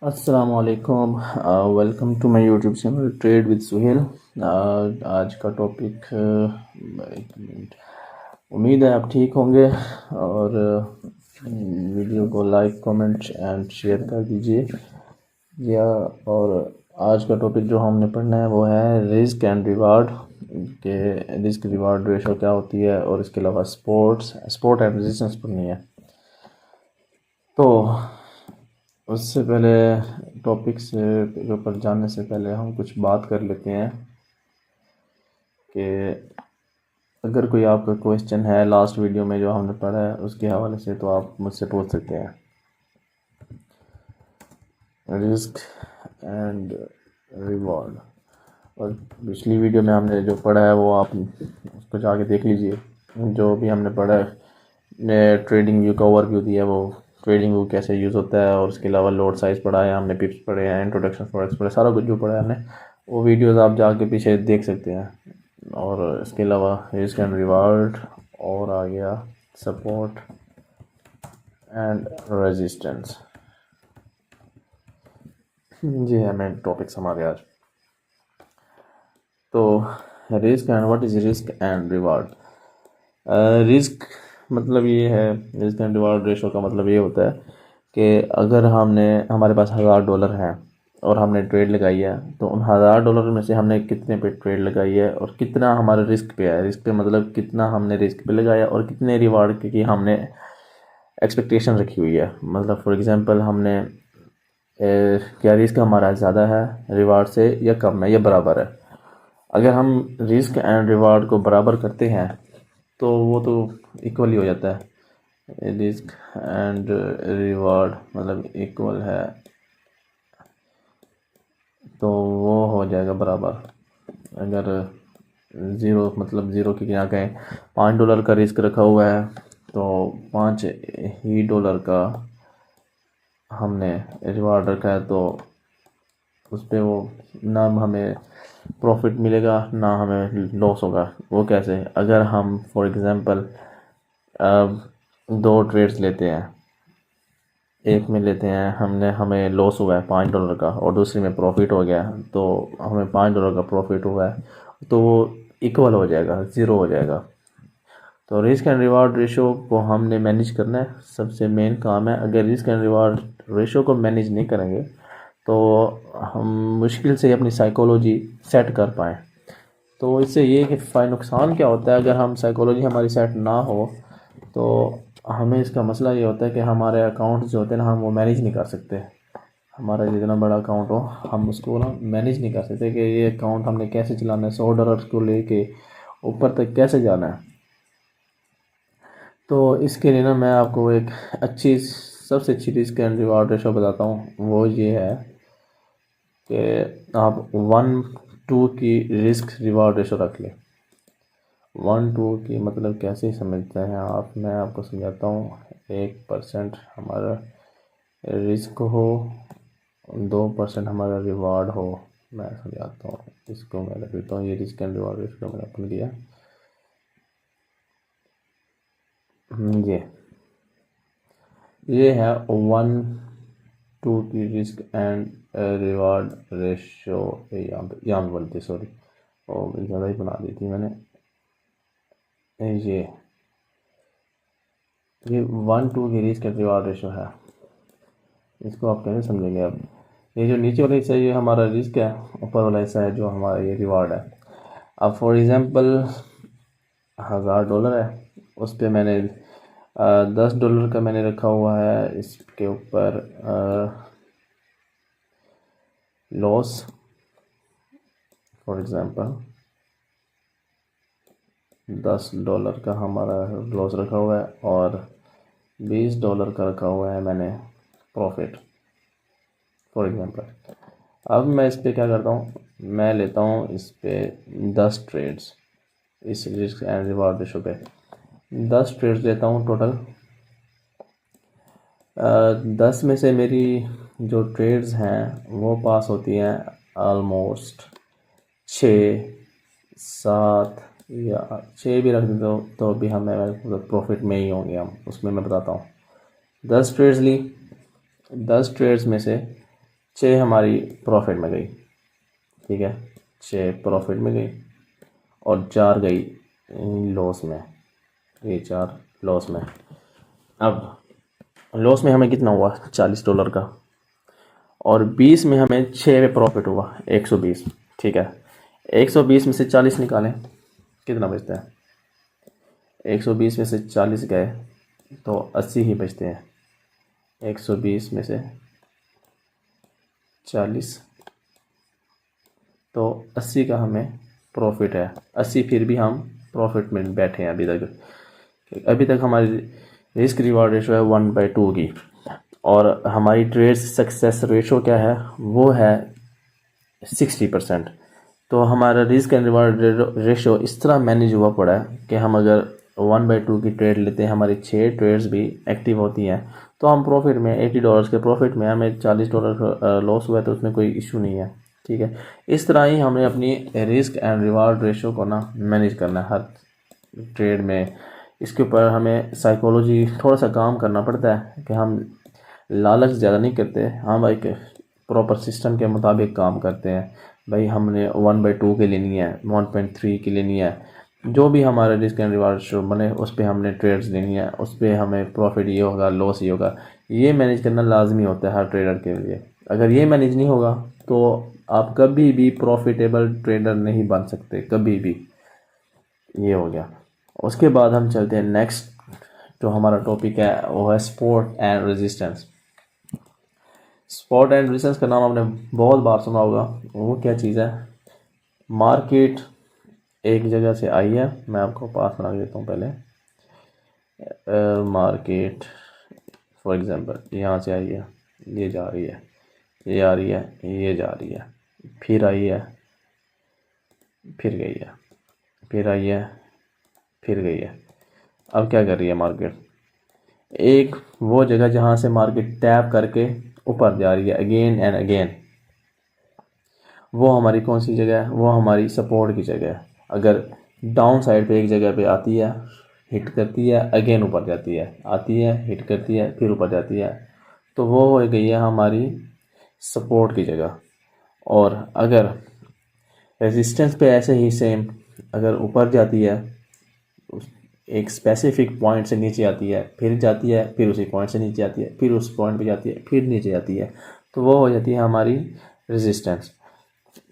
अस्सलामुअलैकुम। Welcome to my YouTube channel trade with Suhail. आज का टॉपिक एक मिनट, उम्मीद है आप ठीक होंगे और वीडियो को लाइक कमेंट एंड शेयर कर दीजिए। या और आज का टॉपिक जो हमने पढ़ना है वो है रिस्क एंड रिवार्ड के रिस्क रिवार्ड रेशो क्या होती है, और इसके अलावा स्पोर्ट एंड रेजिस्टेंस पढ़नी है। तो उससे पहले टॉपिक से के ऊपर जानने से पहले हम कुछ बात कर लेते हैं कि अगर कोई आपका क्वेश्चन है लास्ट वीडियो में जो हमने पढ़ा है उसके हवाले से, तो आप मुझसे पूछ सकते हैं। रिस्क एंड रिवॉर्ड, और पिछली वीडियो में हमने जो पढ़ा है वो आप उसको जाके देख लीजिए। जो भी हमने पढ़ा है, ट्रेडिंग व्यू का ओवरव्यू दिया है, वो ट्रेडिंग व्यू कैसे यूज़ होता है, और उसके अलावा लोड साइज पढ़ा है हमने, पिप्स पढ़े हैं, इंट्रोडक्शन फॉरेक्स पढ़े, सारा कुछ जो पढ़ा है हमने वो वीडियोस आप जाके पीछे देख सकते हैं। और इसके अलावा रिस्क एंड रिवार्ड, और आ गया सपोर्ट एंड रेजिस्टेंस। जी है मेन टॉपिक्स हमारे आज। तो risk and what is risk and reward. Risk मतलब ये है, रिस्क एंड रिवार्ड रेशो का मतलब ये होता है कि अगर हमारे पास $1000 है और हमने ट्रेड लगाई है, तो उन $1000 में से हमने कितने पे ट्रेड लगाई है और कितना हमारे रिस्क पे है। रिस्क पे मतलब कितना हमने रिस्क पे लगाया और कितने रिवार्ड की हमने एक्सपेक्टेशन रखी हुई है। मतलब फॉर एग्जांपल हमने क्या रिस्क हमारा ज़्यादा है रिवार्ड से, या कम है, या बराबर है। अगर हम रिस्क एंड रिवार्ड को बराबर करते हैं तो वो तो इक्वल ही हो जाता है। रिस्क एंड रिवार्ड मतलब इक्वल है, तो वो हो जाएगा बराबर। अगर ज़ीरो मतलब ज़ीरो की यहाँ कहें $5 का रिस्क रखा हुआ है, तो $5 का हमने रिवार्ड रखा है, तो उस पर वो ना हमें प्रॉफिट मिलेगा ना हमें लॉस होगा। वो कैसे, अगर हम फॉर एग्ज़ाम्पल दो ट्रेड्स लेते हैं, एक में लेते हैं हमें लॉस हुआ है $5 का, और दूसरी में प्रॉफिट हो गया, तो हमें $5 का प्रॉफिट हुआ है, तो वो इक्वल हो जाएगा, ज़ीरो हो जाएगा। तो रिस्क एंड रिवार्ड रेशो को हमने मैनेज करना है, सबसे मेन काम है। अगर रिस्क एंड रिवार्ड रेशो को मैनेज नहीं करेंगे तो हम मुश्किल से अपनी साइकोलॉजी सेट कर पाएँ। तो इससे ये कि नुकसान क्या होता है, अगर हम साइकोलॉजी हमारी सेट ना हो तो हमें इसका मसला ये होता है कि हमारे अकाउंट जो होते हैं ना, हम वो मैनेज नहीं कर सकते। हमारा जितना बड़ा अकाउंट हो हम उसको ना मैनेज नहीं कर सकते कि ये अकाउंट हमने कैसे चलाना है, $100 को लेके ऊपर तक कैसे जाना है। तो इसके लिए ना मैं आपको एक सबसे अच्छी रिस्क एंड रिवार्ड रेशो बताता हूँ। वो ये है कि आप 1:2 की रिस्क रिवार्ड रेशो रख लें। 1:2 की मतलब कैसे समझते हैं आप, मैं आपको समझाता हूँ। 1% हमारा रिस्क हो, 2% हमारा रिवार्ड हो। मैं समझाता हूँ, इसको मैं रख देता हूँ, ये रिस्क एंड रिवार्ड रेशो मैंने अपन दिया। ये है 1:2 की रिस्क एंड रिवार्ड रेशो। यहाँ पे बोलते सॉरी, और ज़्यादा ही बना दी थी मैंने। ये 1:2 की रिस्क एंड रिवार्ड रेशो है। इसको आप कैसे समझेंगे अब। ये जो नीचे वाला हिस्सा है ये हमारा रिस्क है, ऊपर वाला हिस्सा है जो हमारा ये रिवार्ड है। अब फॉर एग्ज़ाम्पल $1000 है, उस पर मैंने $10 का मैंने रखा हुआ है, इसके ऊपर लॉस। फॉर एग्ज़ाम्पल $10 का हमारा लॉस रखा हुआ है, और $20 का रखा हुआ है मैंने प्रॉफिट, फॉर एग्ज़ाम्पल। अब मैं इस पर क्या करता हूँ, मैं लेता हूँ इस पर 10 ट्रेड्स, इस रिस्क एंड रिवार्ड रेशो पे 10 ट्रेड्स लेता हूँ टोटल। 10 में से मेरी जो ट्रेड्स हैं वो पास होती हैं ऑलमोस्ट 6-7, या 6 भी रख दें तो भी हमें प्रॉफिट में ही होंगे हम, उसमें मैं बताता हूँ। 10 ट्रेड्स ली, 10 ट्रेड्स में से 6 हमारी प्रॉफिट में गई, ठीक है, 6 प्रॉफिट में गई और 4 गई लॉस में, ये 4 लॉस में। अब लॉस में हमें कितना हुआ $40 का, और 20 में हमें 6 में प्रॉफिट हुआ 120, ठीक है। 120 में से 40 निकालें, कितना बचता है? 120 में से 40 गए तो 80 ही बचते हैं। 120 में से 40 तो 80 का हमें प्रॉफिट है। 80 फिर भी हम प्रॉफिट में बैठे हैं अभी तक हमारी रिस्क रिवार्ड रेशो है 1/2 की, और हमारी ट्रेड सक्सेस रेशो क्या है? वो है 60%। तो हमारा रिस्क एंड रिवार्ड रेशो इस तरह मैनेज हुआ पड़ा है कि हम अगर 1/2 की ट्रेड लेते हैं, हमारी 6 ट्रेड्स भी एक्टिव होती हैं, तो हम प्रॉफिट में $80 के प्रॉफिट में हमें $40 लॉस हुआ है, तो उसमें कोई इशू नहीं है, ठीक है। इस तरह ही हमें अपनी रिस्क एंड रिवार्ड रेशो को ना मैनेज करना है हर ट्रेड में। इसके ऊपर हमें साइकोलॉजी थोड़ा सा काम करना पड़ता है कि हम लालच ज़्यादा नहीं करते, हम एक प्रॉपर सिस्टम के मुताबिक काम करते हैं। भाई हमने 1/2 की लेनी है, 1.3 की लेनी है, जो भी हमारा रिस्क एंड रिवार्ड शो बने उस पर हमने ट्रेड्स लेनी है, उस पर हमें प्रॉफिट ये होगा, लॉस ये होगा। ये मैनेज करना लाजमी होता है हर ट्रेडर के लिए। अगर ये मैनेज नहीं होगा तो आप कभी भी प्रॉफिटेबल ट्रेडर नहीं बन सकते, कभी भी। ये हो गया। उसके बाद हम चलते हैं नेक्स्ट, जो हमारा टॉपिक है वो है support and resistance. Support and resistance का नाम आपने बहुत बार सुना होगा। वो क्या चीज़ है? मार्केट एक जगह से आई है, मैं आपको पास बना देता हूँ पहले। मार्केट फॉर एग्जांपल यहाँ से आई है, ये जा रही है, ये आ रही है, ये जा रही है, फिर आई है, फिर गई है, फिर आई है, फिर गई है। अब क्या कर रही है मार्केट? एक वो जगह जहाँ से मार्केट टैप करके ऊपर जा रही है अगेन एंड अगेन, वो हमारी कौन सी जगह है? वो हमारी सपोर्ट की जगह है। अगर डाउन साइड पे एक जगह पे आती है, हिट करती है, अगेन ऊपर जाती है, आती है, हिट करती है, फिर ऊपर जाती है, तो वो हो गई है हमारी सपोर्ट की जगह। और अगर रेजिस्टेंस पे ऐसे ही सेम, अगर ऊपर जाती है, एक स्पेसिफिक पॉइंट से नीचे आती है, फिर जाती है, फिर उसी पॉइंट से नीचे आती है, फिर उस पॉइंट पे जाती है, फिर नीचे जाती है, तो वो हो जाती है हमारी रेजिस्टेंस।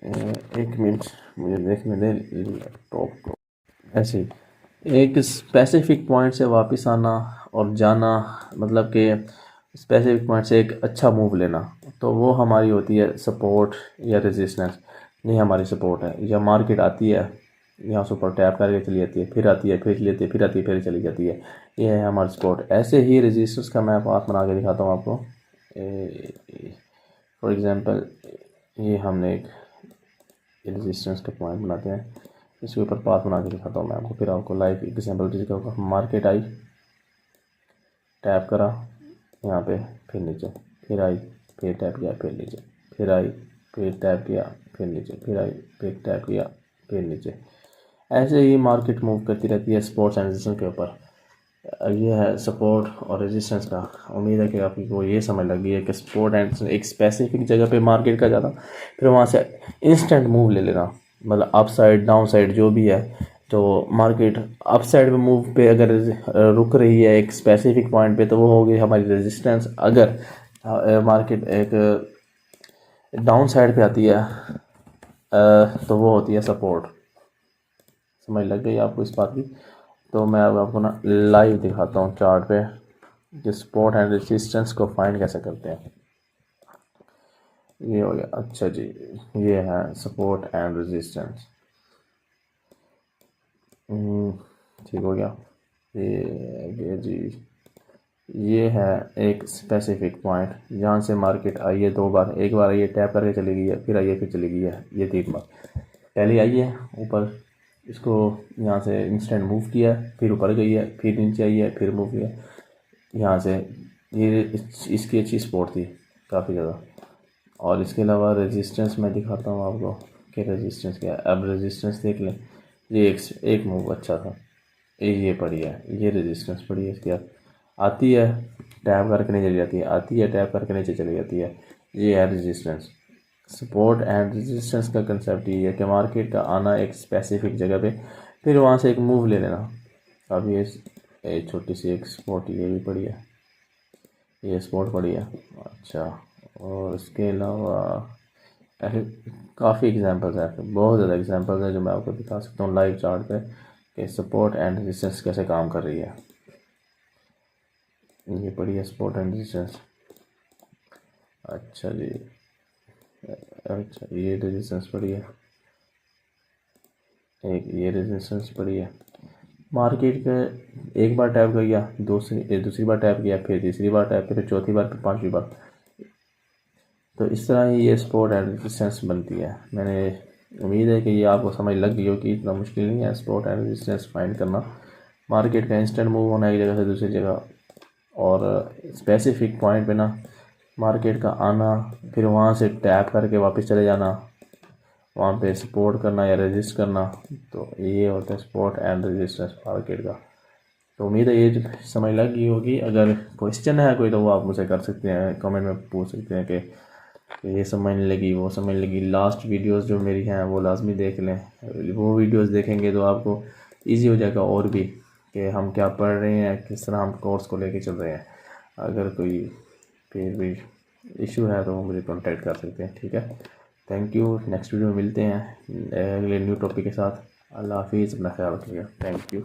एक मिनट मुझे देखने दें लैपटॉप को। ऐसे ही एक स्पेसिफिक पॉइंट से वापस आना और जाना, मतलब कि स्पेसिफिक पॉइंट से एक अच्छा मूव लेना, तो वो हमारी होती है सपोर्ट या रेजिस्टेंस। नहीं हमारी सपोर्ट है। या मार्केट आती है, यहाँ से ऊपर टैप करके चली जाती है, फिर आती है, फिर चली जाती है, फिर आती है, फिर चली जाती है, ये है हमारी सपोर्ट। ऐसे ही रेजिस्टेंस का मैं पाथ बना के दिखाता हूँ आपको। फॉर एग्जांपल ये हमने एक रेजिस्टेंस का पॉइंट बनाते हैं, इसके ऊपर पाथ बना के दिखाता हूँ मैं आपको, फिर आपको लाइव एग्जांपल दिखाऊंगा। मार्केट आई, टैप करा यहाँ पे, फिर नीचे, फिर आई, फिर टैप किया, फिर नीचे, फिर आई, फिर टैप किया, फिर नीचे, फिर आई, फिर टैप किया, फिर नीचे। ऐसे ही मार्केट मूव करती रहती है सपोर्ट्स एंड रेजिस्टेंस के ऊपर। ये है सपोर्ट और रेजिस्टेंस का। उम्मीद है कि आपको ये समझ लगी है कि सपोर्ट एंड एक स्पेसिफिक जगह पे मार्केट का जाना, फिर वहाँ से इंस्टेंट मूव ले लेना, मतलब अप साइड डाउन साइड जो भी है। तो मार्केट अप साइड पे मूव पे अगर रुक रही है एक स्पेसिफिक पॉइंट पे, तो वो होगी हमारी रेजिस्टेंस। अगर मार्केट एक डाउन साइड पे आती है तो वो होती है सपोर्ट। समझ लग गई आपको इस बात की? तो मैं अब आपको ना लाइव दिखाता हूँ चार्ट पे कि सपोर्ट एंड रेजिस्टेंस को फाइंड कैसे करते हैं। ये हो गया। अच्छा जी, ये है सपोर्ट एंड रेजिस्टेंस। ठीक हो गया। ये जी, ये है एक स्पेसिफिक पॉइंट जहाँ से मार्केट आई है 2 बार। एक बार आई है, टैप करके चली गई है, फिर आई है, फिर चली गई है, ये 3 बार। पहले आई है ऊपर, इसको यहाँ से इंस्टेंट मूव किया, फिर ऊपर गई है, फिर नीचे आई है, फिर मूव किया यहाँ से। ये इसकी अच्छी सपोर्ट थी काफ़ी ज़्यादा। और इसके अलावा रेजिस्टेंस मैं दिखाता हूँ आपको कि रेजिस्टेंस क्या है। अब रेजिस्टेंस देख लें, ये एक मूव अच्छा था, ये पड़ी है, ये रेजिस्टेंस पड़ी है। इसके बाद आती है, टैप करके नीचे चली जाती है, आती है, टैप करके नीचे चली जाती है, ये है रेजिस्टेंस। सपोर्ट एंड रेजिस्टेंस का कंसेप्ट ये है कि मार्केट का आना एक स्पेसिफिक जगह पे, फिर वहाँ से एक मूव ले लेना। अब ये छोटी सी एक सपोर्ट ये भी पड़ी है, ये सपोर्ट पड़ी है। अच्छा, और इसके अलावा ऐसे काफ़ी एग्जांपल्स हैं, बहुत ज़्यादा एग्जांपल्स हैं जो मैं आपको दिखा सकता हूँ लाइव चार्ट पे कि सपोर्ट एंड रेजिस्टेंस कैसे काम कर रही है। ये पड़ी है सपोर्ट एंड रेजिस्टेंस। अच्छा जी, अच्छा ये रेजिस्टेंस पड़ी है, एक ये रेजिस्टेंस पड़ी है। मार्केट का एक बार टैप कर गया, दूसरी बार टैप किया, फिर तीसरी बार टैप, फिर चौथी बार, फिर पांचवी बार। तो इस तरह ही ये सपोर्ट एंड रेजिस्टेंस बनती है। मैंने उम्मीद है कि ये आपको समझ लग गई हो कि इतना मुश्किल नहीं है सपोर्ट एंड रेजिस्टेंस फाइंड करना। मार्केट का इंस्टेंट मूव होना एक जगह से दूसरी जगह, और स्पेसिफिक पॉइंट पे ना मार्केट का आना, फिर वहाँ से टैप करके वापस चले जाना, वहाँ पे सपोर्ट करना या रेजिस्ट करना। तो ये होता है सपोर्ट एंड रेजिस्टेंस मार्केट का। तो उम्मीद है ये समझ लग गई होगी। अगर क्वेश्चन है कोई तो वो आप मुझसे कर सकते हैं, कमेंट में पूछ सकते हैं कि ये समझ नहीं लगी, वो समझ लगी। लास्ट वीडियोस जो मेरी हैं वो लाजमी देख लें, वो वीडियोस देखेंगे तो आपको इजी हो जाएगा और भी कि हम क्या पढ़ रहे हैं, किस तरह हम कोर्स को लेके चल रहे हैं। अगर कोई फिर भी इशू है तो वो मुझे कॉन्टेक्ट कर सकते हैं, ठीक है। थैंक यू, नेक्स्ट वीडियो में मिलते हैं अगले न्यू टॉपिक के साथ। अल्लाह हाफिज़, अपना ख्याल रखिएगा। Thank you.